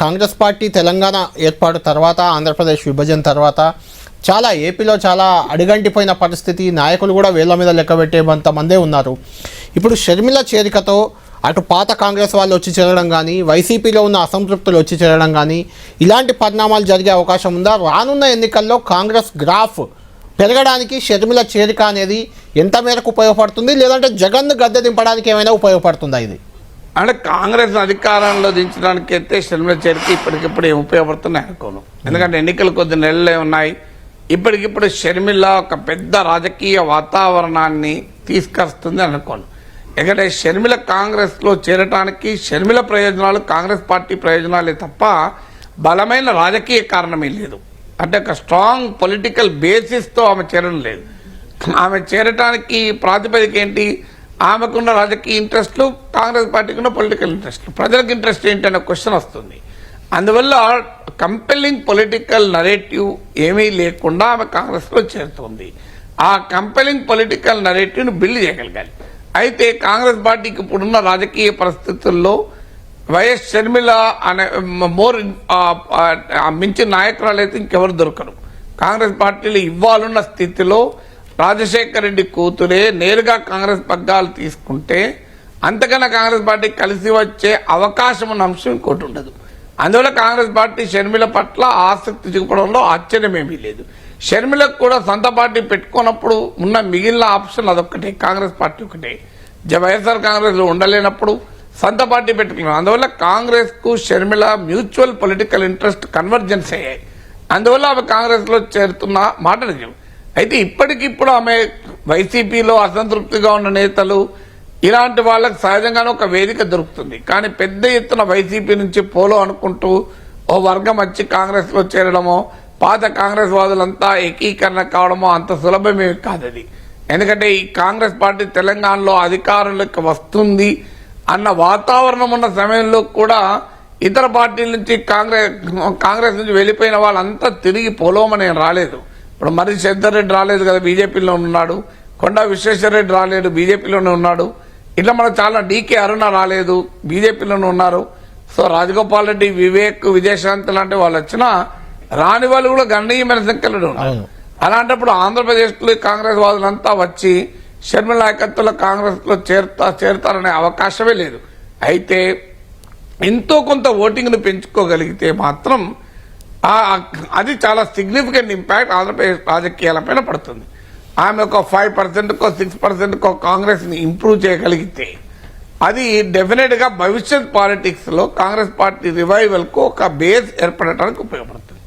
Congress party Telangana ఏర్పాటు తర్వాత ఆంధ్రప్రదేశ్ విభజన తర్వాత చాలా ఏపీలో చాలా అడుగంటిపోయిన పరిస్థితి, నాయకులు కూడా వేళ్ల మీద లెక్కబెట్టేంత మందే ఉన్నారు. ఇప్పుడు షర్మిల చేరికతో అటు పాత కాంగ్రెస్ వాళ్ళు వచ్చి చేరడం కానీ, వైసీపీలో ఉన్న అసంతృప్తులు వచ్చి చేరడం కానీ ఇలాంటి పరిణామాలు జరిగే అవకాశం ఉందా? రానున్న ఎన్నికల్లో కాంగ్రెస్ గ్రాఫ్ పెరగడానికి షర్మిల చేరిక అనేది ఎంత మేరకు ఉపయోగపడుతుంది, లేదంటే జగన్ను గద్దె దింపడానికి ఏమైనా ఉపయోగపడుతుందా? ఇది అంటే కాంగ్రెస్ అధికారంలో దించడానికి అయితే షర్మిల చేరిక ఇప్పటికిప్పుడు ఏం ఉపయోగపడుతున్నాయి అనుకోను. ఎందుకంటే ఎన్నికలు కొద్ది నెలలే ఉన్నాయి. ఇప్పటికిప్పుడు షర్మిల ఒక పెద్ద రాజకీయ వాతావరణాన్ని తీసుకొస్తుంది అనుకోను. ఎందుకంటే షర్మిల కాంగ్రెస్లో చేరటానికి షర్మిల ప్రయోజనాలు కాంగ్రెస్ పార్టీ ప్రయోజనాలే తప్ప బలమైన రాజకీయ కారణమే లేదు. అంటే ఒక స్ట్రాంగ్ పొలిటికల్ బేసిస్తో ఆమె చేరడం లేదు. ఆమె చేరటానికి ప్రాతిపదిక ఏంటి? ఆమెకున్న రాజకీయ ఇంట్రెస్ట్లు, కాంగ్రెస్ పార్టీకి ఉన్న పొలిటికల్ ఇంట్రెస్ట్లు, ప్రజలకు ఇంట్రెస్ట్ ఏంటి అనే క్వశ్చన్ వస్తుంది. అందువల్ల కంపెల్లింగ్ పొలిటికల్ నరేటివ్ ఏమీ లేకుండా ఆమె కాంగ్రెస్లో చేరుతుంది. ఆ కంపెల్లింగ్ పొలిటికల్ నరేటివ్ను బిల్డ్ చేయగలగాలి. అయితే కాంగ్రెస్ పార్టీకి ఇప్పుడున్న రాజకీయ పరిస్థితుల్లో వైఎస్ షర్మిల అనే మించిన నాయకురాలు అయితే ఇంకెవరు దొరకరు. కాంగ్రెస్ పార్టీలో ఇవ్వాలన్న స్థితిలో రాజశేఖర రెడ్డి కూతురే నేరుగా కాంగ్రెస్ పగ్గాలు తీసుకుంటే అంతకన్నా కాంగ్రెస్ పార్టీ కలిసి వచ్చే అవకాశం ఉన్న అంశం ఇంకోటి ఉండదు. అందువల్ల కాంగ్రెస్ పార్టీ షర్మిల పట్ల ఆసక్తి చూపడంలో ఆశ్చర్యమేమీ లేదు. షర్మిలకు కూడా సొంత పార్టీ పెట్టుకున్నప్పుడు ఉన్న మిగిలిన ఆప్షన్ అదొక్కటే, కాంగ్రెస్ పార్టీ ఒకటే. వైఎస్ఆర్ కాంగ్రెస్లో ఉండలేనప్పుడు సొంత పార్టీ పెట్టుకున్నాం. అందువల్ల కాంగ్రెస్ కు Sharmila mutual political interest convergence అయ్యాయి. అందువల్ల ఆమె కాంగ్రెస్లో చేరుతున్న మాట నిజం. అయితే ఇప్పటికిప్పుడు ఆమె వైసీపీలో అసంతృప్తిగా ఉన్న నేతలు ఇలాంటి వాళ్ళకి సహజంగానే ఒక వేదిక దొరుకుతుంది. కానీ పెద్ద ఎత్తున వైసీపీ నుంచి పోలో అనుకుంటూ ఓ వర్గం వచ్చి కాంగ్రెస్లో చేరడమో, పాత కాంగ్రెస్ వాదులంతా ఏకీకరణ కావడమో అంత సులభమే కాదు అది. ఎందుకంటే ఈ కాంగ్రెస్ పార్టీ తెలంగాణలో అధికారంలోకి వస్తుంది అన్న వాతావరణం ఉన్న సమయంలో కూడా ఇతర పార్టీల నుంచి కాంగ్రెస్ నుంచి వెళ్ళిపోయిన వాళ్ళంతా తిరిగి పోలోమని రాలేదు. ఇప్పుడు మరి శంకర్ రెడ్డి రాలేదు కదా, బీజేపీలో ఉన్నాడు. కొండా విశ్వేశ్వర రెడ్డి రాలేడు, బీజేపీలోనే ఉన్నాడు. ఇట్లా మనకు చాలా డీకే అరుణ రాలేదు, బీజేపీలోనే ఉన్నారు. సో రాజగోపాల్ రెడ్డి, వివేక్, విజయశాంతి లాంటి వాళ్ళు వచ్చినా రాని వాళ్ళు కూడా గణనీయమైన సంఖ్యలో ఉన్నారు. అలాంటప్పుడు ఆంధ్రప్రదేశ్లో కాంగ్రెస్ వాదులంతా వచ్చి షర్మిల నాయకత్వంలో కాంగ్రెస్ లో చేరుతారనే అవకాశమే లేదు. అయితే ఎంతో కొంత ఓటింగ్ ను పెంచుకోగలిగితే మాత్రం అది చాలా సిగ్నిఫికెంట్ ఇంపాక్ట్ ఆంధ్రప్రదేశ్ రాజకీయాలపైన పడుతుంది. ఆమె ఒక 5%కో 6%కో కాంగ్రెస్ ని ఇంప్రూవ్ చేయగలిగితే అది డెఫినెట్ గా భవిష్యత్ పాలిటిక్స్ లో కాంగ్రెస్ పార్టీ రివైవల్ కు ఒక బేస్ ఏర్పడటానికి ఉపయోగపడుతుంది.